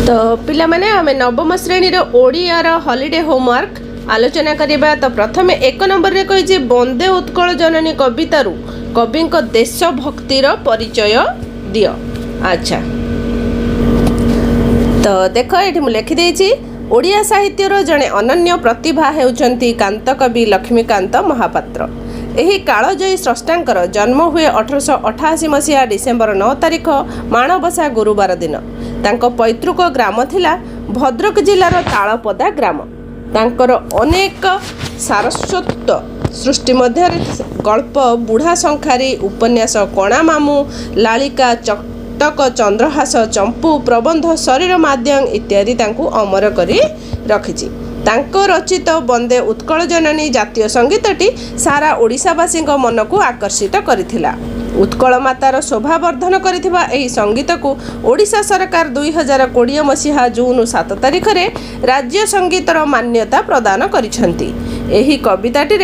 तो पिला माने आमे नवम श्रेणी रो ओडियार हॉलिडे होमवर्क आलोचना करिबा। तो प्रथम 1 नंबर रे कहि वंदे उत्कल जननी कवितारू कवि देशभक्तिर परिचय दियो। अच्छा तो देख ये मुझे लिखिदे ओडिया साहित्यर जड़े अनन्य प्रतिभा हेउचंती कांत कवि लक्ष्मीकांत महापात्र। एही कालजयी स्रष्टांकर जन्म हुए 1888 मसीहा डिसेम्बर 9 तारिख माणबसा गुरुवार दिन। तांको पैतृक ग्राम थिला भद्रक जिलार तालपदा ग्राम। तांकर अनेक सारस्वत सृष्टि मध्य गल्प बुढ़ा शंखारी उपन्यास कणा मामू लालिका चटक चंद्रहास चंपू प्रबंध शरीर माध्यम इत्यादि तांको अमर करी रखिछि। तांको रचित वंदे उत्कल जननी जातीय संगीतटी सारा ओडिशावासी मन को आकर्षित करिथिला। उत्कल मातार शोभावर्धन करिथिबा एही संगीत को ओडिशा सरकार 2020 मसीहा जून 7 तारिख रे राज्य संगीतर मान्यता प्रदान करिसंती। एही कविताटी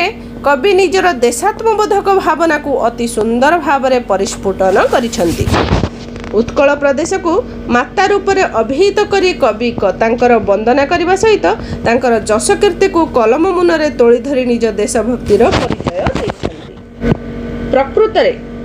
कवि निजर देशात्मबोधक भावना को अति सुंदर भाव परिस्फुटन करिसंती। उत्कल प्रदेश को माता रूप में अभिहित करी कवि तांकर वंदना करने सहित तांकर जश कीर्ति को कलम मुन रे तोली धरी निज देशभक्तिर परिचय दैछन्ति। प्रकृत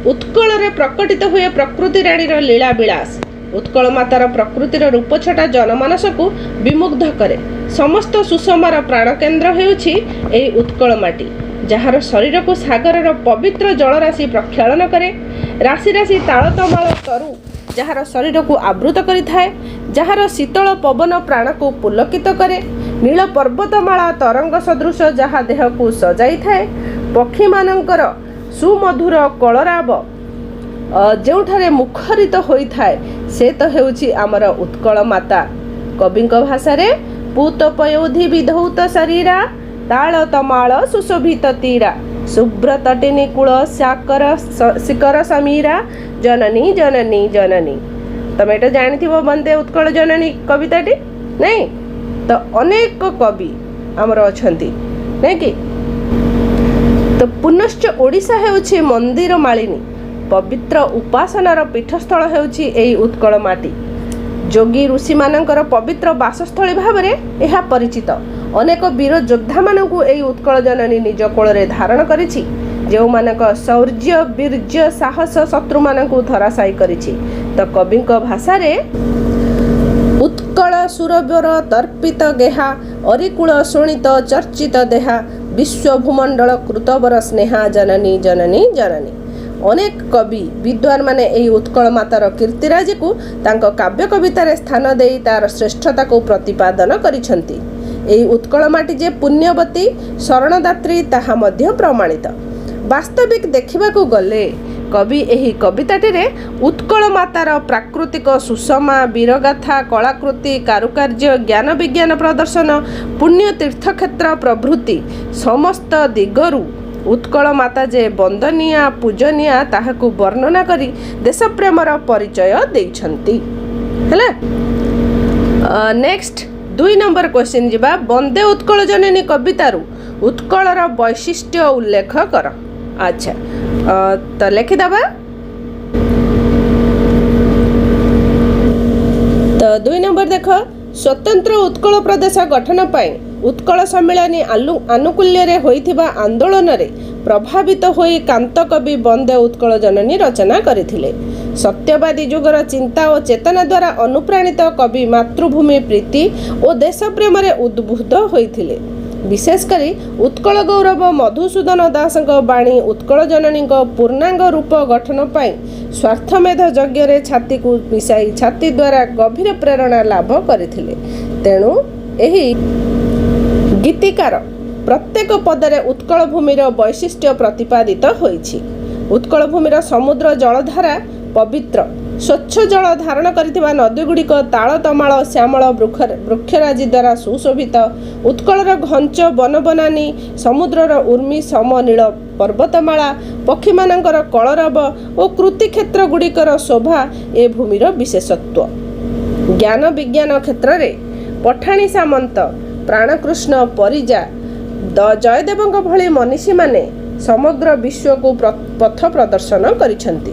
उत्कल रे प्रकटित हुए प्रकृति रानी लीला विलास। उत्कल मातार प्रकृतिर रूप छटा जनमानस को विमुग्ध करे। समस्त सुषमार प्राणकेन्द्र हेउछि एही उत्कल माटी, जार शरीर को सागर पवित्र जलराशि प्रक्षालन करे। राशि राशि तालतमाल तरु जार शरीर को आवृत करिथाए, जार शीतल पवन प्राण को पुलकित करे। नील पर्वतमाला तरंग सदृश जहा देह को सजाई थाए। पक्षी मानकर सुमधुर कलराब जोठारे मुखरित होइथाए से तो हेउछि आमर उत्कल माता। कविंक भाषा रे पूत पयोधि विधौत शरीरा ताल तमाल सुशोभित तीरा शुभ्र तटिनी कूल साकर शिखर समीरा जननी जननी जननी। तमें एटा जानिथिबो वंदे उत्कल जननी कविताटी नहीं? तो अनेक कवि आमर अछंती नहीं कि? तो पुनश्च ओडिशा हेउछि मंदिर मालिनी। पवित्र उपासनार पीठस्थल हेउछि एही उत्कल माटी। जोगी ऋषि मानकर पवित्र बासस्थली भाव में यह परिचित। अनेक वीर योद्धा मानकु एही उत्कल जननी निज कोଳରେ धारण करिछि, जो मानक शौर्य वीर्य साहस शत्रु मानकु धराशायी करिछि। तो कविंक भाषा रे उत्कल सुरवर दर्पित गेहा अरिकुल शोणित चर्चित देहा विश्व भूमंडल कृतवर स्नेहा जननी जननी जननी। अनेक कवि विद्वान माने एही उत्कल मातार कीर्तिराजी को तांको काव्य कवितार स्थान देई तार श्रेष्ठता को प्रतिपादन करिसंती। एही उत्कल माटी जे पुण्यवती शरणदात्री ताहा मध्य प्रमाणित। वास्तविक देखिबा को गले कवि एही कविताटी रे उत्कल मातार प्राकृतिक सुषमा वीरगाथा कलाकृति कारुकार्य ज्ञान विज्ञान प्रदर्शन पुण्य तीर्थक्षेत्र प्रभृति समस्त दिगरु उत्कल माता जे वंदनीया पूजनीया ताहाकु वर्णना करी देशप्रेमर परिचय दैछन्ति। हैला नेक्स्ट 2 नंबर क्वेश्चन जिबा। वंदे उत्कल जननी कवितारू उत्कलर वैशिष्ट्य उल्लेख कर। अच्छा तो लिखि दबा। तो 2 नंबर देख, स्वतंत्र उत्कल प्रदेश गठन पाई उत्कल सम्मेलनी आनुकूल्य रे होइथिबा आंदोलन रे प्रभावित होई कांत कवि वंदे उत्कल जननी रचना करिथिले। सत्यवादी युगर चिंता और चेतना द्वारा अनुप्राणित कवि मातृभूमि प्रीति और देश प्रेम रे उद्बुद्ध होइथिले। विशेषकरी उत्कल गौरव मधुसूदन दासक बाणी उत्कल जननी पूर्णांग रूप गठन पाई स्वार्थमेध यज्ञ रे छाती को मिसाई छाती द्वारा गभीर प्रेरणा लाभ करथिले। तेणु एही गीतिकार प्रत्येक पदरे उत्कल भूमिर वैशिष्ट्य प्रतिपादित होइछि। उत्कल भूमिर समुद्र जलधारा पवित्र स्वच्छ जल धारण करिथिबा नदीगुड़िक ताल तमाल श्यामल वृक्षराजी द्वारा सुशोभित। उत्कलर घंच बनबनानी समुद्रर उर्मी समनील पर्वतमाला पक्षी मानकर कलरव और कृति क्षेत्र गुड़िकर शोभा ए भूमिर विशेषत्व। ज्ञान विज्ञान क्षेत्र रे पठाणी सामंत प्राणकृष्ण परिजा जयदेव भली मनीषी माने समग्र विश्व को पथ प्रदर्शन करिसंती।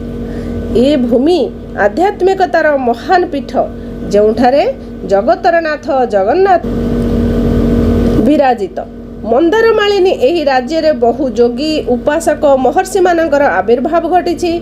ए भूमि आध्यात्मिकतार महान पीठ, जोठारे ଜଗତର ନାଥ ଜଗନ୍ନାଥ ବିରାଜିତ। ମନ୍ଦାରମାଳିନୀ ଏହି ରାଜ୍ୟରେ ବହୁ ଯୋଗୀ ଉପାସକ ମହର୍ଷିମାନଙ୍କର ଆବିର୍ଭାବ ଘଟିଛି।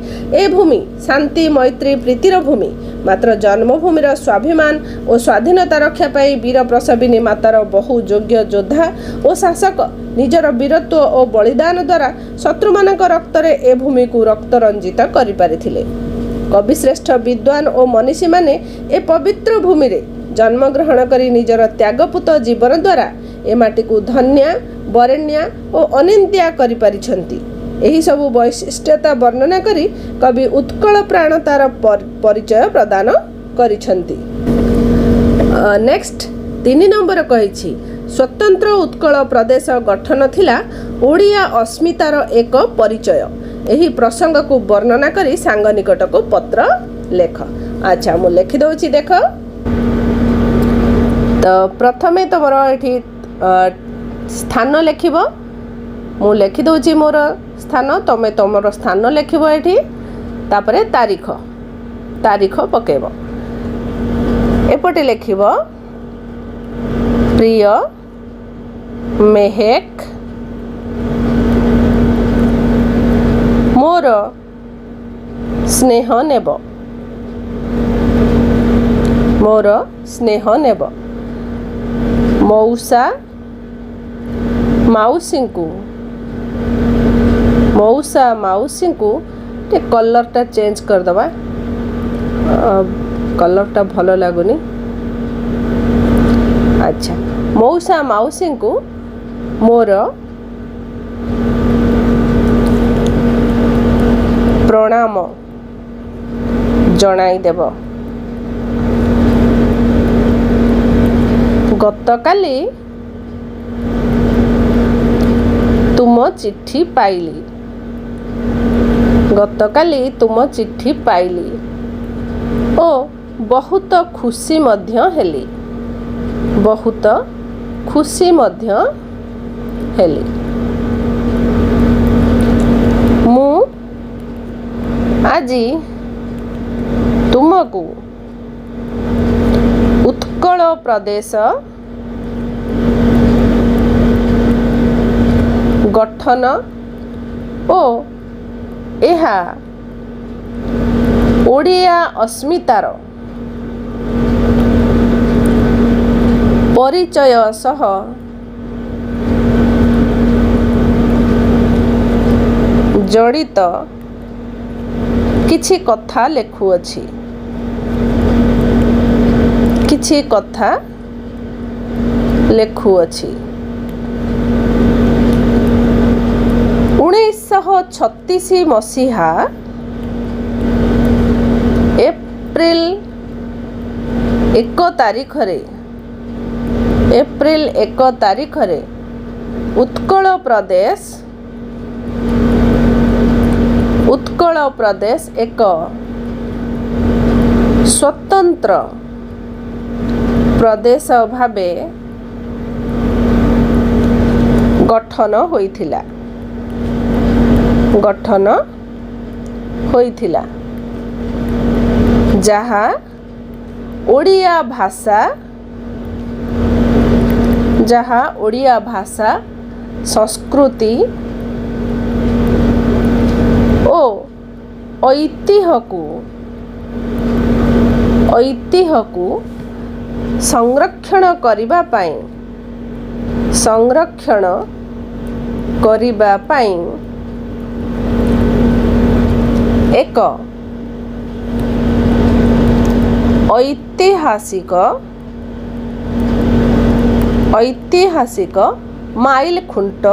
ଏ ଭୂମି ଶାନ୍ତି ମୈତ୍ରୀ ପ୍ରୀତିର ଭୂମି। ମାତ୍ର ଜନ୍ମଭୂମିର ସ୍ୱାଭିମାନ ଓ ସ୍ୱାଧୀନତା ରକ୍ଷା ପାଇଁ ବୀର ପ୍ରସବିନୀ ମାତାର ବହୁ ଯୋଗ୍ୟ ଯୋଦ୍ଧା ଓ ଶାସକ ନିଜର ବୀରତ୍ୱ ଓ ବଳିଦାନ ଦ୍ୱାରା ଶତ୍ରୁମାନଙ୍କ ରକ୍ତରେ ଏ ଭୂମିକୁ ରକ୍ତରଞ୍ଜିତ କରିପାରିଥିଲେ। କବିଶ୍ରେଷ୍ଠ ବିଦ୍ୱାନ ଓ ମନୀଷୀମାନେ ଏ ପବିତ୍ର ଭୂମିରେ ଜନ୍ମଗ୍ରହଣ କରି ନିଜର ତ୍ୟାଗପୂତ ଜୀବନ ଦ୍ୱାରା ଏ ମାଟିକୁ ଧନ୍ୟା ବରେଣ୍ୟା ଓ ଅନିନ୍ଦ୍ୟା କରିପାରିଛନ୍ତି। ଏହିସବୁ ବୈଶିଷ୍ଟ୍ୟତା ବର୍ଣ୍ଣନା କରି କବି ଉତ୍କଳ ପ୍ରାଣତାର ପରିଚୟ ପ୍ରଦାନ କରିଛନ୍ତି। ନେକ୍ସଟ 3 ନମ୍ବର କହିଛି ସ୍ୱତନ୍ତ୍ର ଉତ୍କଳ ପ୍ରଦେଶ ଗଠନ ଥିଲା ଓଡ଼ିଆ ଅସ୍ମିତାର ଏକ ପରିଚୟ। ଏହି ପ୍ରସଙ୍ଗକୁ ବର୍ଣ୍ଣନା କରି ସାଙ୍ଗ ନିକଟକୁ ପତ୍ର ଲେଖ। ଆଚ୍ଛା ମୁଁ ଲେଖିଦେଉଛି ଦେଖ। ତ ପ୍ରଥମେ ତୁମର ଏଠି ସ୍ଥାନ ଲେଖିବ। ମୁଁ ଲେଖିଦେଉଛି ମୋର ସ୍ଥାନ, ତୁମେ ତୁମର ସ୍ଥାନ ଲେଖିବ ଏଠି। ତାପରେ ତାରିଖ ପକାଇବ। ଏପଟେ ଲେଖିବ ପ୍ରିୟ ମେହେକ ମୋର ସ୍ନେହ ନେବ, ମୋର ସ୍ନେହ ନେବ। ମଉସା ମାଉସୀଙ୍କୁ ଟିକେ କଲର୍ଟା ଚେଞ୍ଜ କରିଦେବା, କଲର୍ଟା ଭଲ ଲାଗୁନି। ଆଚ୍ଛା ମଉସା ମାଉସୀଙ୍କୁ ମୋର ପ୍ରଣାମ ଜଣାଇଦେବ। ଗତକାଲି ତୁମ ଚିଠି ପାଇଲି ଓ ବହୁତ ଖୁସି ମଧ୍ୟ ହେଲି। ମୁଁ ଆଜି ତୁମକୁ ଉତ୍କଳ ପ୍ରଦେଶ ଗଠନ ଓ ଏହା ଓଡ଼ିଆ ଅସ୍ମିତାର ପରିଚୟ ସହ ଜଡ଼ିତ କିଛି କଥା ଲେଖୁଅଛି। 1936 ମସିହା ଏପ୍ରିଲ 1 ତାରିଖରେ ଉତ୍କଳ ପ୍ରଦେଶ ଏକ ସ୍ୱତନ୍ତ୍ର ପ୍ରଦେଶ ଭାବେ ଗଠନ ହୋଇଥିଲା, ଯାହା ଓଡ଼ିଆ ଭାଷା ସଂସ୍କୃତି ଓ ଐତିହ୍ୟକୁ ସଂରକ୍ଷଣ କରିବା ପାଇଁ ଏକ ଐତିହାସିକ ମାଇଲ ଖୁଣ୍ଟ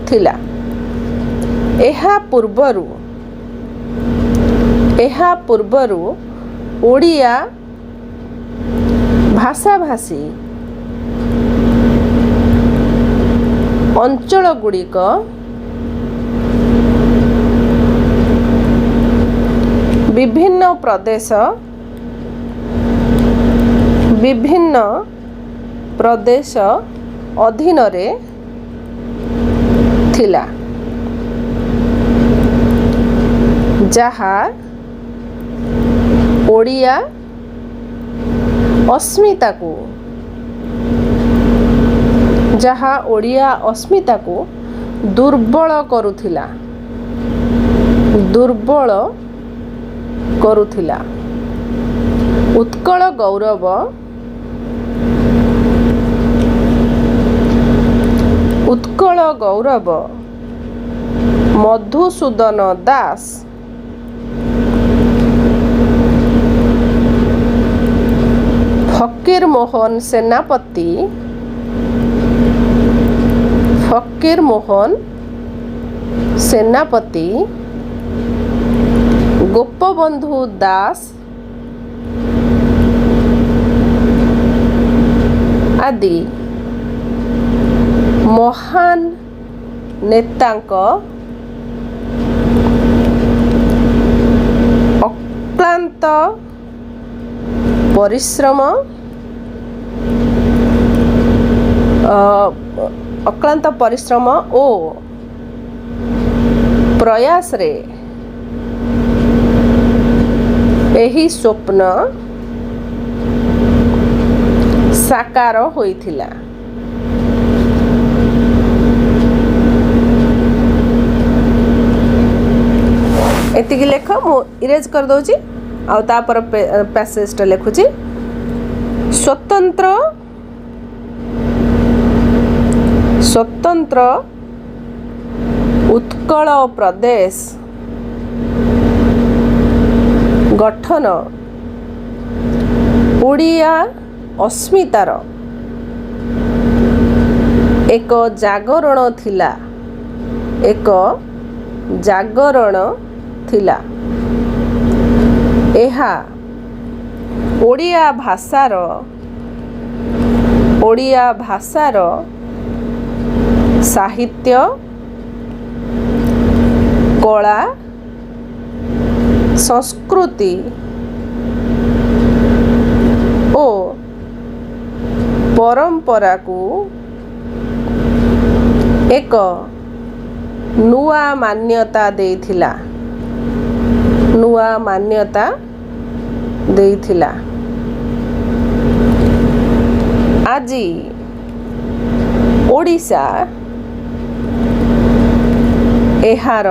ଥିଲା। ଏହା ପୂର୍ବରୁ ଓଡ଼ିଆ ଭାଷାଭାଷୀ ଅଞ୍ଚଳଗୁଡ଼ିକ ବିଭିନ୍ନ ପ୍ରଦେଶ ଅଧୀନରେ ଥିଲା। जहा ओडिया अस्मिता को जहा ओडिया अस्मिता को दुर्बल करुथिला उत्कल गौरव मधुसूदन दास फकीर मोहन सेनापति गोपबंधु दास आदि महान नेतांक अक्लांत परिश्रम ओ प्रयास रे एही स्वप्न साकार होइथिला। एतिकी लेख मु इरेज कर दउची आ तापर पैसेज टा लिखुची। स्वतंत्र उत्कल प्रदेश गठन ओडिया अस्मितार एक जागरण थिला एहा ओडिया भाषार साहित्य कला संस्कृति ओ परंपरा को एक नुआ मान्यता देइथिला। आजी ओडिशा एहार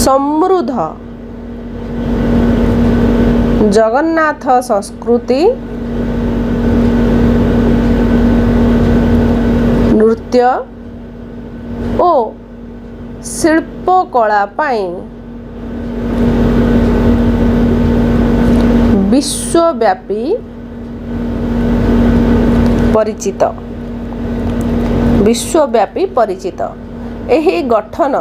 समृद्ध जगन्नाथ संस्कृति नृत्य ओ शिल्पकला पाई विश्वव्यापी परिचित एही गठन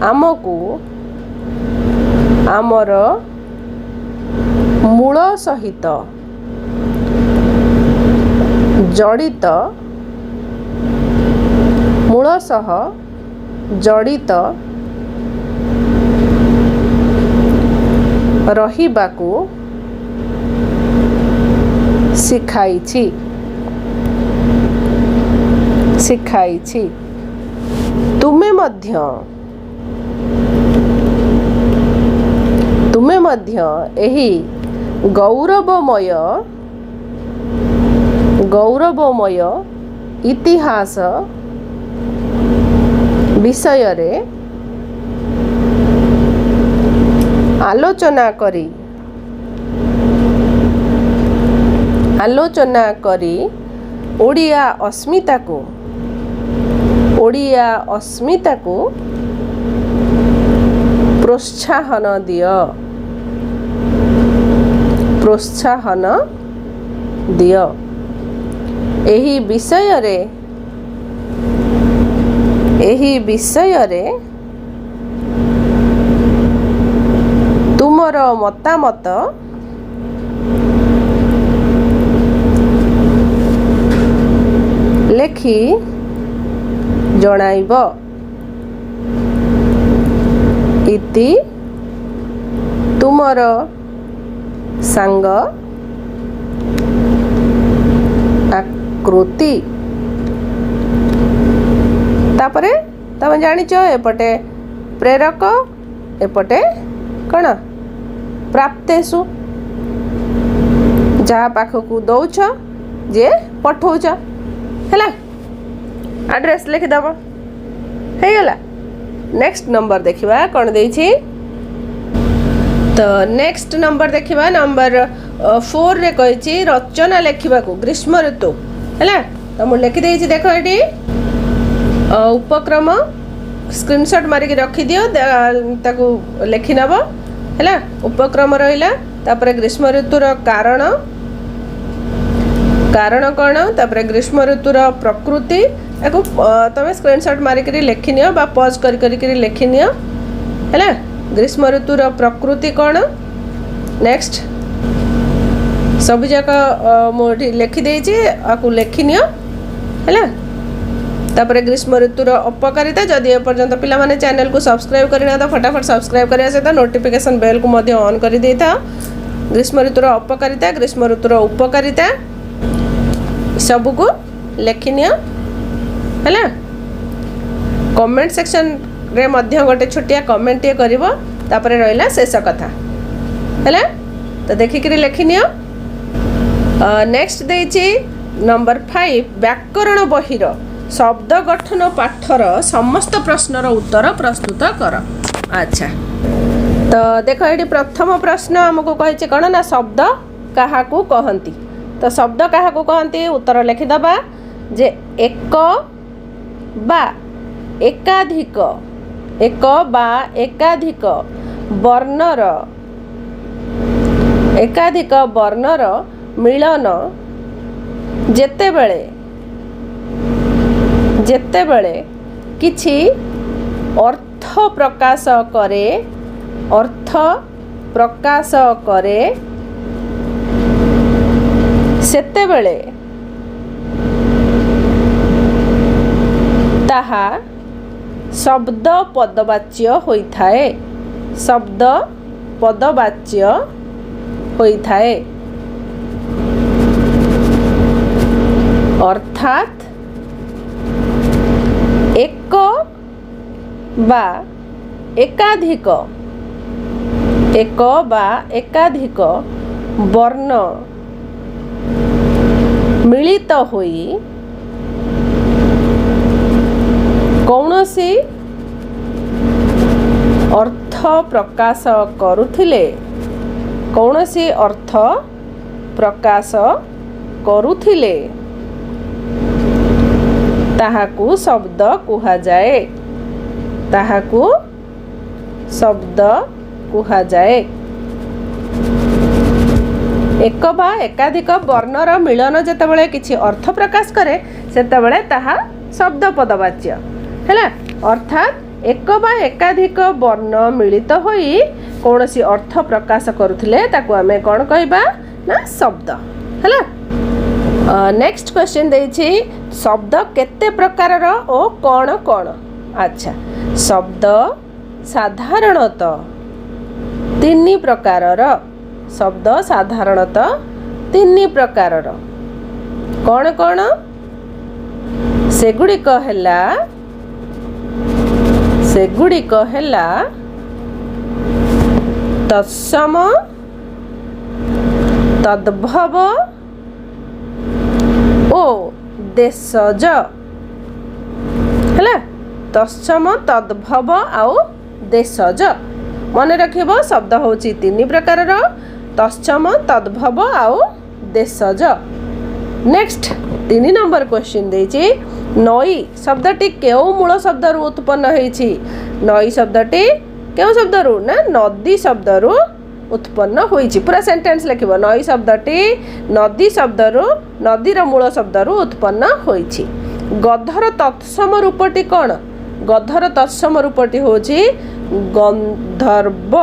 आमको आमर मूल सहित जड़ित रहिबाकू शिखाइछि। तुमे मध्य एही गौरवमय इतिहास विषय रे आलोचना करी ओडिया अस्मिता को प्रोत्साहन दियो। एही विषय रे तुमर मतामत लेखि जणाइब इति तुमर सांग आकृति ता तापरे तुम जानिच एपटे प्रेरक एपटे कौन प्राप्तेषु जहाँ पाखक दौच जे पठौच है एड्रेस लिखिदेव हो गला। नेक्स्ट नंबर देखिबा कौन देछि तो नेक्स्ट नंबर देखिबा नंबर 4 रे कहिछि रचना लेखिबा को ग्रीष्म ऋतु है तो मु लिखि देछि देख एटी उपक्रम स्क्रीनशॉट मारिक रखी दियो ताकू लिखि नब है उपक्रम रहिला तापरे ग्रीष्म ऋतुर कारण कौन तापरे ग्रीष्म ऋतुर प्रकृति याकू तुम स्क्रीनशॉट मारिक लिखि नियो बा पॉज करी लिखि नियो है ग्रीष्म ऋतुर प्रकृति कौन नेक्स्ट सब जाक मुझे लिखि देछि आकू लिखि नियो है तापरे ग्रीष्म ऋतुर अपकारिता जदि एपर्यंत पिला माने चैनल को सब्सक्राइब करना तो फटाफट सब्सक्राइब करने सहित नोटिफिकेशन बेल को मध्य ऑन कर दे था। ग्रीष्म ऋतुर अपकारिता ग्रीष्म ऋतुर उपकारिता सबको लिखि नियो है कमेंट सेक्शन रे मध्य गोटे छोटिया कमेंट टे करिवो तापरे रहिला शेष कथा है तो देखिक लिखि नियो। नेक्स्ट देछि नंबर 5 व्याकरण बहिर शब्द गठन पाठर समस्त प्रश्नर उत्तर प्रस्तुत कर। अच्छा तो देख ये प्रथम प्रश्न आमको कही कौन ना शब्द क्या कहती तो शब्द क्या कहती उत्तर लिखिदबा जे एक बा एकाधिक वर्णर मिलन जेतेबेले किछि अर्थ प्रकाश करे सेतेबेले ताहा शब्द पदवाच्य होइथाए अर्थात एक बा एकाधिक वर्ण मिलित होई कौनसी अर्थ प्रकाश करुथिले ताहाकू शब्द कुहाजाए एक बा एकाधिक वर्णर मिलन जेतेबेले किछि अर्थ प्रकाश करे सेतेबेले ताहा शब्द पदवाच्य है अर्थात एक बा एकाधिक वर्ण मिलित होई कौनसी अर्थ प्रकाश करुथिले ताकू आमे कोन कहबा ना शब्द है। नेक्स्ट क्वेश्चन देछि शब्द केते प्रकारर ओ कौन कौन। अच्छा शब्द साधारणतः 3 प्रकारर कौन कौन सेगुड़िक हैला तत्सम तद्भव ओ देशज है तत्सम तद्भव आउ देशज मन रखिब शब्द होची 3 प्रकारर तत्सम तद्भव आउ देशज। नेक्स्ट 3 नंबर क्वेश्चन देछि नई शब्दटी केउ मूल शब्द रु उत्पन्न होईछि नई शब्दटी केउ शब्द रु ना नदी शब्द रु उत्पन्न होईछि पूरा सेंटेंस लिखिबो नई शब्दटी नदी शब्द रु नदीर मूल शब्द रु उत्पन्न होईछि। गधर तत्सम रूपटी कौन गधर तत्सम रूपटी होछि गंधर्व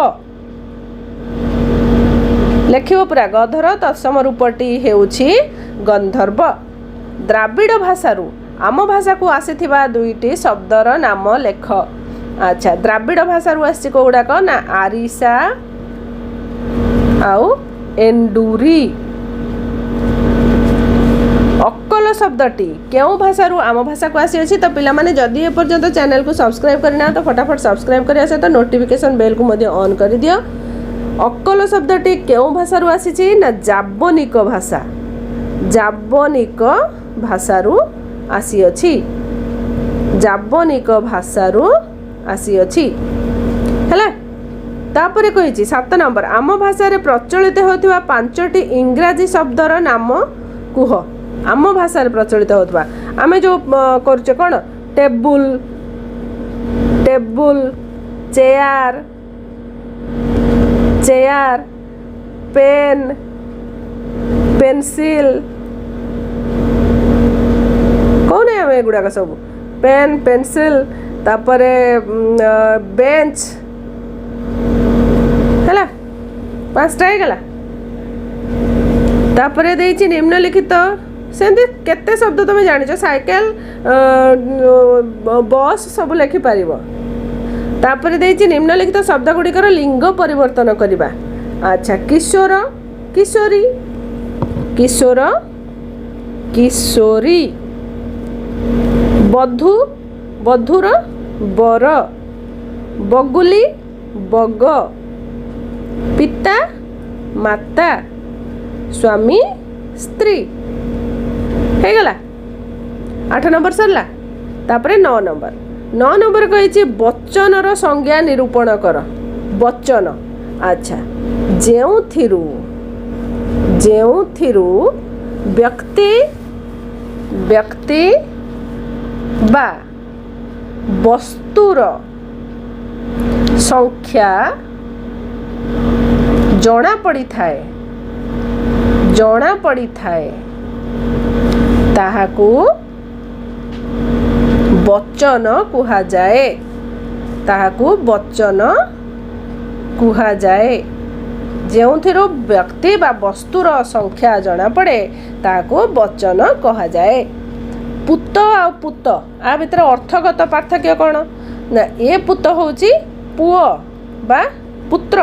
लिखिबो पूरा गधर तत्सम रूपटी हेउछि गंधर्व। द्राविड़ भाषारू आम भाषा को आसीथिबा 2टी शब्दर नाम लेख। अच्छा द्राविड़ भाषारू आसी कोउडाक ना आरिसा आउ एंडुरी। अक्कल ଅକଲ ଶବ୍ଦଟି କେଉଁ ଭାଷାରୁ ଆମ ଭାଷାକୁ ଆସିଅଛି? ତ ପିଲାମାନେ ଯଦି ଏପର୍ଯ୍ୟନ୍ତ ଚ୍ୟାନେଲକୁ ସବସ୍କ୍ରାଇବ୍ କରିନା ତ ଫଟାଫଟ ସବସ୍କ୍ରାଇବ୍ କରିବା ସହିତ ନୋଟିଫିକେସନ୍ ବେଲ୍କୁ ମଧ୍ୟ ଅନ୍ କରିଦିଅ। ଅକଲ ଶବ୍ଦଟି କେଉଁ ଭାଷାରୁ ଆସିଛି? ନା ଜାବନିକ ଭାଷା, ଜାବନିକ ଭାଷାରୁ ଆସିଅଛି, ଜାବନିକ ଭାଷାରୁ ଆସିଅଛି ହେଲା। ତାପରେ କହିଛି 7 ନମ୍ବର, ଆମ ଭାଷାରେ ପ୍ରଚଳିତ ହେଉଥିବା 5ଟି ଇଂରାଜୀ ଶବ୍ଦର ନାମ କୁହ। ଆମ ଭାଷାରେ ପ୍ରଚଳିତ ହେଉଥିବା ଆମେ ଯେଉଁ କରୁଛେ କ'ଣ? Table, table, chair, chair, pen, pencil, କହୁନେ ଆମେ ଏଗୁଡ଼ାକ ସବୁ ପେନ୍, ପେନସିଲ୍, ତାପରେ ବେଞ୍ଚ ହେଲା। 5ଟା ହେଇଗଲା। ତାପରେ ଦେଇଛି ନିମ୍ନଲିଖିତ, ସେମିତି କେତେ ଶବ୍ଦ ତୁମେ ଜାଣିଛ, ସାଇକେଲ, ବସ୍ ସବୁ ଲେଖିପାରିବ। ତାପରେ ଦେଇଛି ନିମ୍ନଲିଖିତ ଶବ୍ଦ ଗୁଡ଼ିକର ଲିଙ୍ଗ ପରିବର୍ତ୍ତନ କରିବା। ଆଚ୍ଛା, କିଶୋର, କିଶୋରୀ, କିଶୋର, କିଶୋରୀ, ବଧୂ, ବଧୂର ବର, ବଗୁଲି, ବଗ, ପିତା, ମାତା, ସ୍ୱାମୀ, ସ୍ତ୍ରୀ ହେଇଗଲା। 8 ନମ୍ବର ସରିଲା। ତାପରେ 9 ନମ୍ବର, 9 ନମ୍ବର କହିଛି ବଚନର ସଂଜ୍ଞା ନିରୂପଣ କର। ବଚନ, ଆଚ୍ଛା, ଯେଉଁଥିରୁ, ଯେଉଁଥିରୁ ବ୍ୟକ୍ତି, ବ୍ୟକ୍ତି ବା ବସ୍ତୁର ସଂଖ୍ୟା ଜଣା ପଡ଼ିଥାଏ, ଜଣା ପଡ଼ିଥାଏ, ତାହାକୁ ବଚନ କୁହାଯାଏ, ତାହାକୁ ବଚନ କୁହାଯାଏ। ଯେଉଁଥିରୁ ବ୍ୟକ୍ତି ବା ବସ୍ତୁର ସଂଖ୍ୟା ଜଣାପଡ଼େ ତାହାକୁ ବଚନ କୁହାଯାଏ। ପୁତ ଆଉ ପୁତ, ଆ ଭିତରେ ଅର୍ଥଗତ ପାର୍ଥକ୍ୟ କ'ଣ? ନା ଏ ପୁତ ହେଉଛି ପୁଅ ବା ପୁତ୍ର,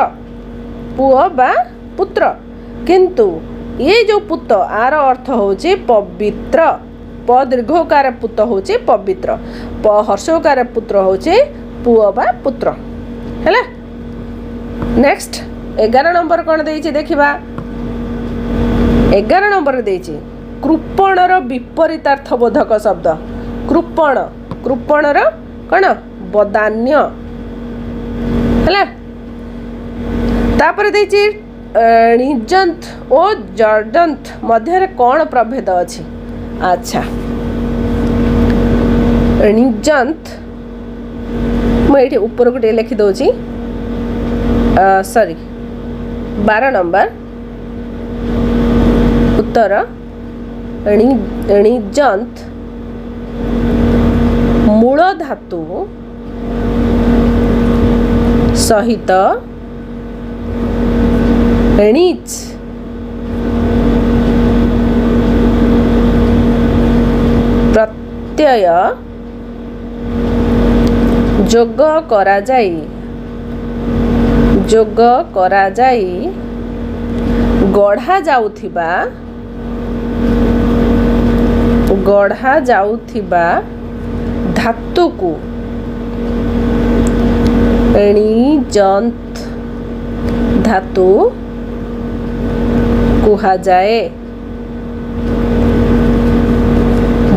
ପୁଅ ବା ପୁତ୍ର, କିନ୍ତୁ ଏ ଯେଉଁ ପୁତ ଆର ଅର୍ଥ ହେଉଛି ପବିତ୍ର। ପ ଦୀର୍ଘକାର ପୁତ ହେଉଛି ପବିତ୍ର, ପ ହର୍ଷକାର ପୁତ୍ର ହେଉଛି ପୁଅ ବା ପୁତ୍ର ହେଲା। ନେକ୍ସଟ 11 ନମ୍ବର କ'ଣ ଦେଇଛି ଦେଖିବା। 11 ନମ୍ବର ଦେଇଛି କୃପଣର ବିପରୀତାର୍ଥ ବୋଧକ ଶବ୍ଦ। କୃପଣ, କୃପଣର କ'ଣ? ବଦାନ୍ୟ ହେଲା। ତାପରେ ଦେଇଛି ନିଜନ୍ତ ଓ ଜର୍ଜନ୍ତ ମଧ୍ୟରେ କ'ଣ ପ୍ରଭେଦ ଅଛି? ଆଚ୍ଛା, ନିଜନ୍ତ ମୁଁ ଏଇଠି ଉପରକୁ ଟିକେ ଲେଖିଦେଉଛି, ସରି 12 ନମ୍ବର ଉତ୍ତର। ନିଜନ୍ତ ମୂଳ ଧାତୁ ସହିତ ଣିଚ ପ୍ରତ୍ୟୟ ଯୋଗ କରାଯାଇ, ଯୋଗ କରାଯାଇ ଗଢ଼ା ଯାଉଥିବା, ଗଢ଼ା ଯାଉଥିବା ଧାତୁକୁ ଣିଜନ୍ତ ଧାତୁ କୁହାଯାଏ।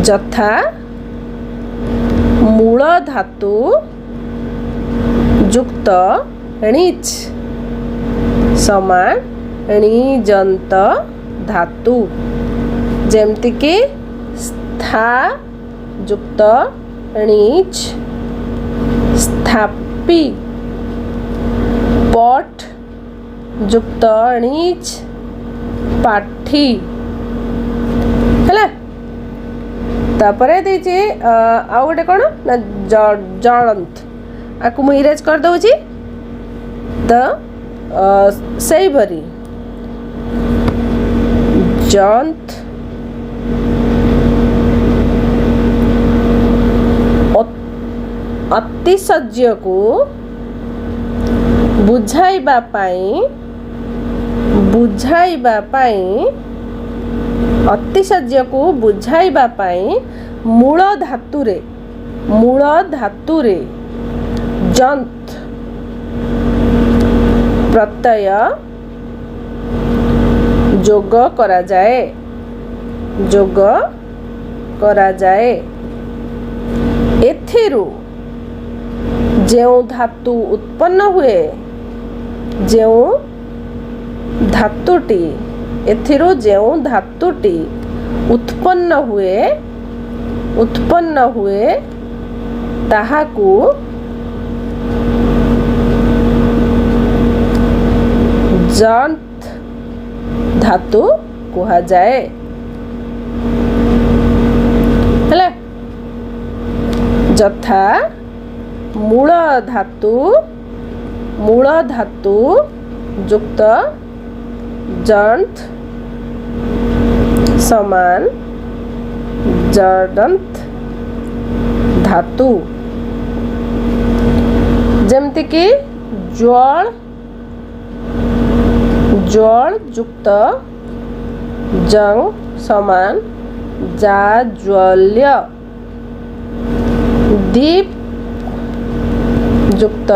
ଯଥା ମୂଳ ଧାତୁ ଯୁକ୍ତ ଣିଚ ସମାନ ଣିଜନ୍ତ ଧାତୁ। ଯେମିତିକି ସ୍ଥା ଯୁକ୍ତ ଣିଚ ସ୍ଥାପି, ପଟ ଯୁକ୍ତ ଣିଚ ପାଠି ହେଲା। ତାପରେ ଦେଇଛି ଆଉ ଗୋଟେ କ'ଣ ନା ଜଳନ୍ତ, ଆକୁ ମୁଁ ଇରେଜ କରିଦେଉଛି। ତ ସେଇପରି ଜନ୍ତ ଅତିଶଯ୍ୟକୁ ବୁଝାଇବା ପାଇଁ अतिशଯ୍य को बुझाइबा पाई मूल धातुरे जंत प्रत्यय जोग करा जाए एथिरु जेउ धातु उत्पन्न हुए जेउ धातुटी एथिरु जेउ धातुटी उत्पन्न हुए ताहाकु जंत धातु कुहा जाए हेले जथा मूल धातु युक्त जंत समान जडंत धातु जेमति कि ज्वल युक्त जंग समान जाज्वल्य दीप युक्त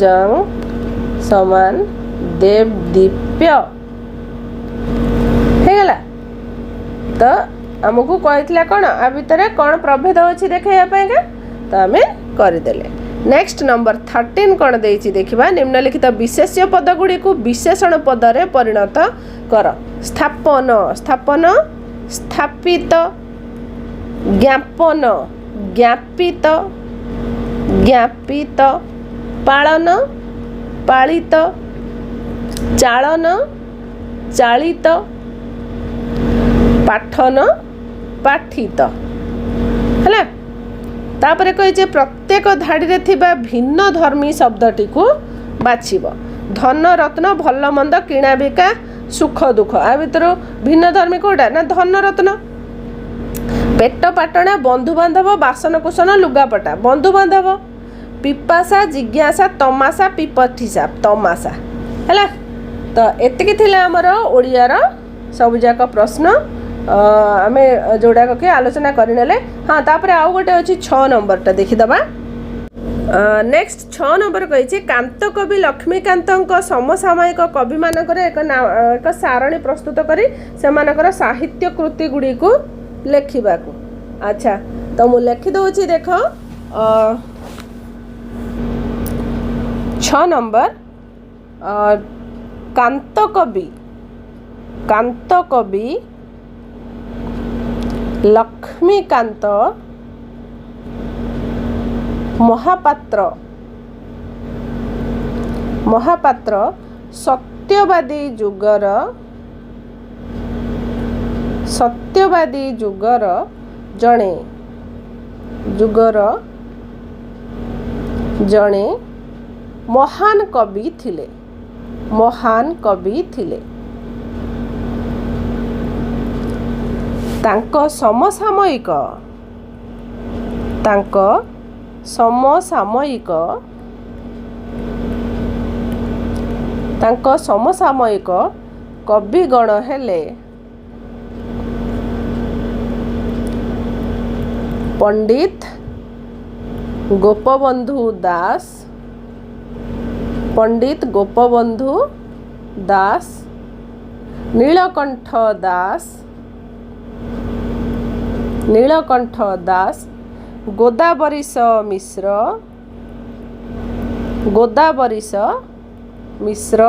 जंग समान देवदीप्य हेगला तो आमको कहला कौन आ भितर कौन प्रभेद अच्छी देखा तो आम करदेले नेक्स्ट नंबर 13 कौन देछि देखिबा निम्नलिखित विशेष्य पद गुडी को विशेषण पदरे परिणत कर स्थापन स्थापित ज्ञापन ज्ञापित ज्ञापित पालन पालित चालन चालित पाठन पाठित है तापर कही प्रत्येक धाड़ी रे थिबा भिन्न धर्मी शब्दटी को बाछिब धन रत्न भल मंद किणा बिका सुख दुख आ भितर भिन्न धर्मी कोटा ना धन रत्न पेट पाटणा बंधु बांधव बासन कुसन लुगापटा बंधु बांधव पिपासा जिज्ञासा तमाशा पिपठिसा तमाशा है तो एतिकी थिला हमर ओडियार सबुजाक प्रश्न आम जोड़ाक के आलोचना करने हाँ तापर आउ गोटे अच्छी 6 नंबरटा देखीदबा नेक्स्ट 6 नंबर कही कांत कवि लक्ष्मीकांत समसामयिक कवि मानकर एक सारणी प्रस्तुत करी से साहित्य कृति गुड़ी को लेखा अच्छा तो मु लिखि दउछि देख 6 नंबर कांत कवि लक्ष्मीकांत महापात्र सत्यवादी जुगर जणे महान कवि थिले तांको समसामयिक कविगण हेले पंडित गोपबंधु दास नीलकंठ दास गोदावरीश मिश्र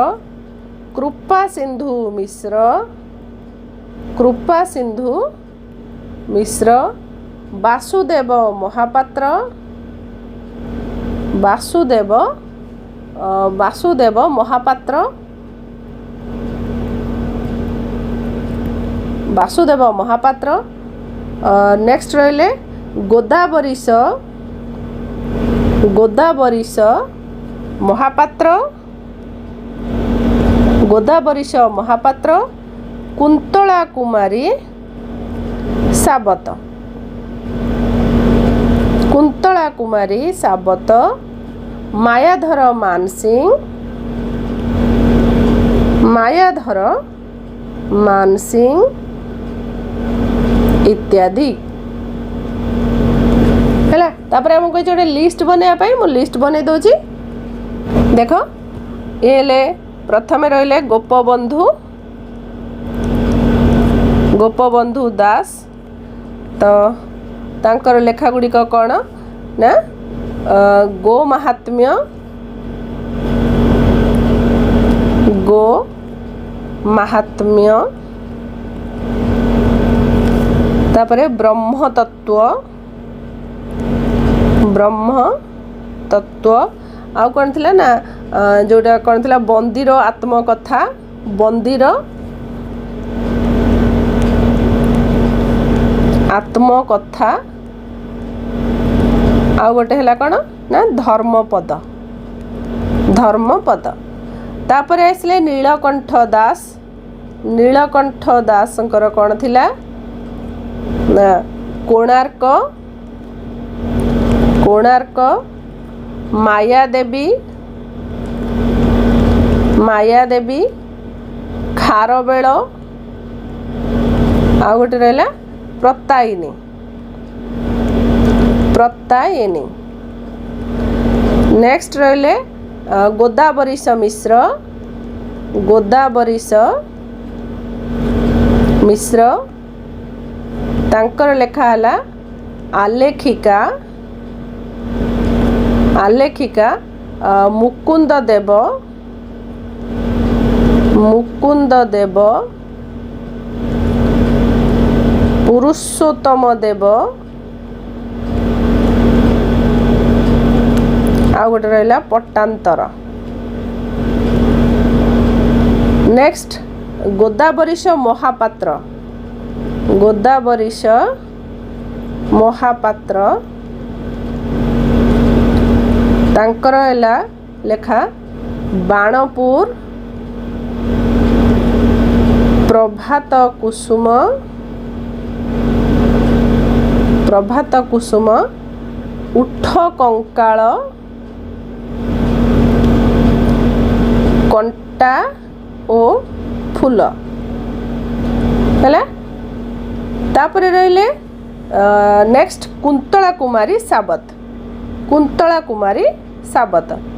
कृपा सिंधु मिश्र वासुदेव महापात्र नेक्स्ट रहिले गोदावरीश महापात्र कुंतला कुमारी साबत मायाधर मानसिंह इत्यादि है। तापर आमको कही गोटे लिस्ट बनवाई मु लिस्ट बन दूची देख ये प्रथम रहिले गोपबंधु दास तो तांकर लेखा गुड़िक कौन ना गो महात्म्य तापरे ब्रह्म तत्व आउ कौन थिला ना जोटा कौन थिला बंदीर आत्मकथा बंदीर आत्मकथा आउ गोटे है कौन ना धर्मपद तापर आसले नीलकंठ दास कौन थिला ना कोणार्क मायादेवी खारबेल आ गोटे रहा प्रतायिनी नेक्स्ट रहिले गोदावरीश मिश्र तांकर लेखा हला आलेखिका मुकुंद देव पुरुषोत्तम देव आ गोटे रहा पट्टांतर नेक्स्ट गोदावरीश महापात्र तांकर हैला लेखा बाणपुर प्रभात कुसुम उठ कंकाल कंटा ओ फूल है। तापरे रहिले नेक्स्ट कुंतला कुमारी साबत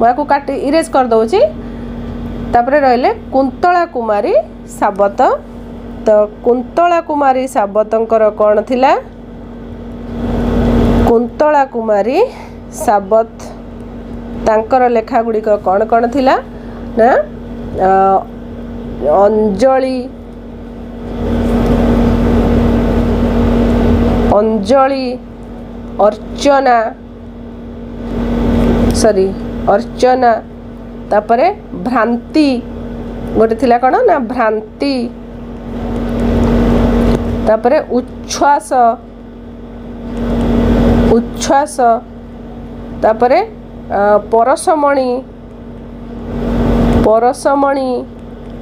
मैं काटी इरेज कर दूची तापरे रहिले कुंतला कुमारी साबत तो कुंतला कुमारी साबतंकर कौन थिला कुंतला कुमारी साबत तांकर लेखा गुड़िक कौन कौन थिला ना अंजलि अर्चना तापरे भ्रांति गोटे थिला कौन ना भ्रांति तापरे उच्छ्वास तापरे परसमणि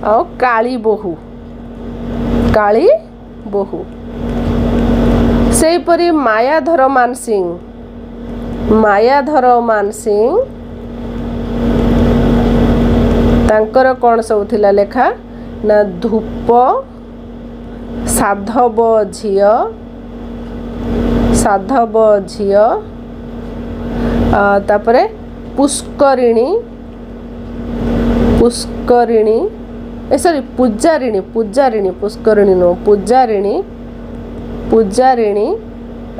और काली बोहू से परी मायाधर मानसिंह तांकर कौन सब थिला लेखा ना धूप साधव झियो तापरे पुष्करिणी सॉरी पूजारिणी पुष्करिणी नो पूजारिणी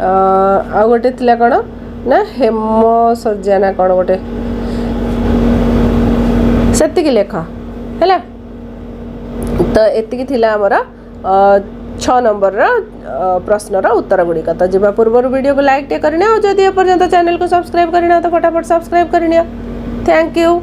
आ गोटे थिला कौन ना हेम सज्जा ना कौन गोटे सेतिकी लेख है। तो एतिकी थिला हमर 6 नंबर प्रश्नर उत्तर गुड़िक तो जब पूर्व वीडियो को लाइक टे करने और जदि एपर्यंत चैनल को सब्सक्राइब करना तो फटाफट सब्सक्राइब करनी। Thank you.